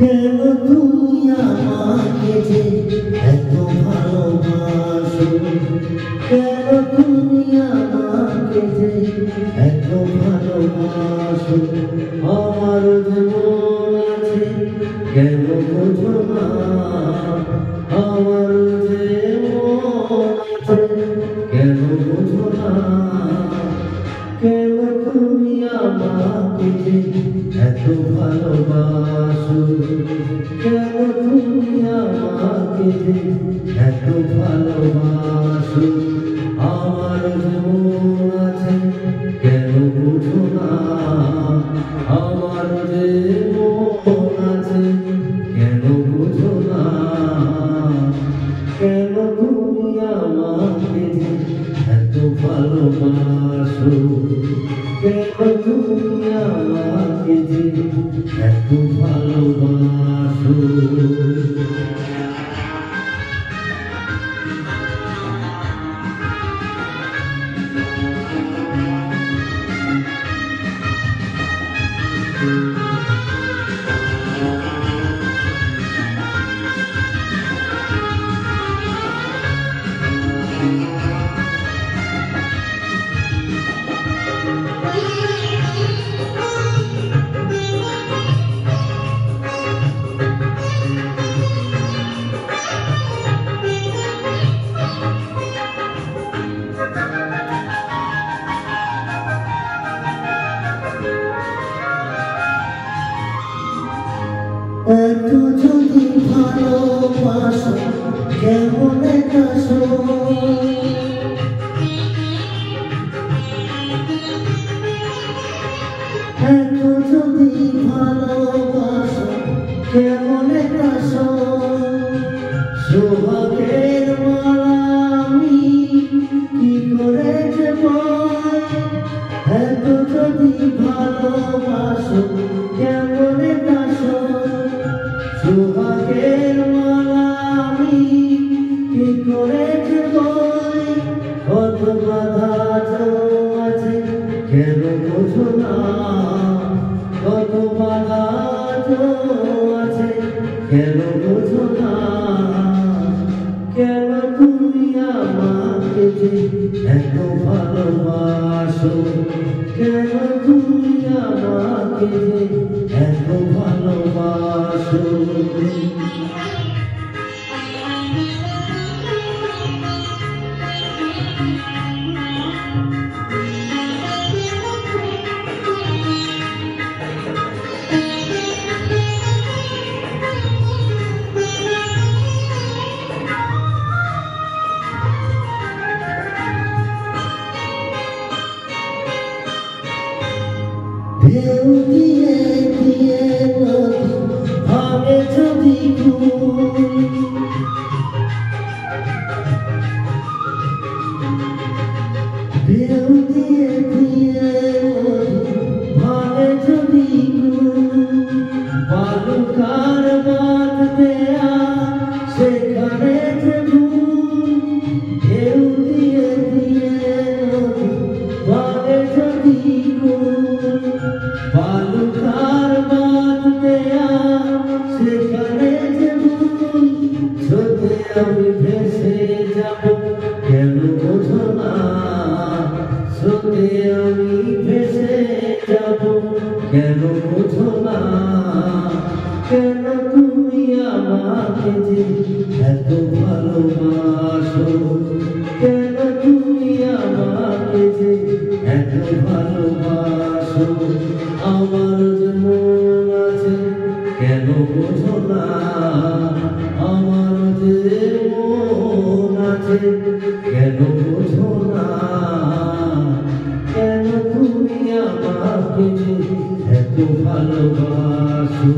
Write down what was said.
কেন তুমি আমাকে যে এত ভালোবাসো, কেন তুমি আমাকে যে এত ভালোবাসো, আমার জীবন আছে কেন বোঝো না, আমার জীবন আছে কেন বোঝো না, কেন তুমি আমাকে যে এত ভালোবাসো, কেন তুমি আমাকে যে এত ভালোবাসো, আমার জীবন আছে কেন বুঝো না, আমার জীবন আছে কেন বুঝো না, কেন তুমি আমাকে যে এত ভালোবাসো, কেন তুমি আমাকে যে এত ভালোবাসো। এত যদি ভালোবাসো কেমন কাশো, এত যদি ভালোবাসো কেমন কাশো, সোহাগের মালা আমি কি করে দেব, এত যদি ভালোবাসো কেমন কাশো, সোহাগের মালা আমি কি করে দেব, কত বাধা আছে কেন বোঝো না, কত বাধা আছে কেন বোঝো না, কেন তুমি আমাকে যে এত ভালোবাসো, কেন তুমি আমাকে যে এত ভালোবাসো। ঢেউ দিয়ে দিয়ে নদী ভাবে যদি ঢেউ দিয়ে দিয়ে নদী ভাবে যদি বালুকার বাঁধ দেয়া সেখানে ঢেউ দিয়ে দিয়ে নদী ভাবে যদি বালুকার বাঁধ দেয়া সেখানে যদি আমি ভেসে যাব কেন বোঝো না, স্রোতে আমি ভেসে যাব কেন বোঝো না, কেন তুমি আমাকে যে এত ভালোবাসো, কেন তুমি আমাকে যে এত ভালোবাসো, আমার জীবন আছে কেন বোঝো না, আমার জীবন আছে কেন বোঝো না, কেন তুমি আমাকে যে এত ভালোবাসো।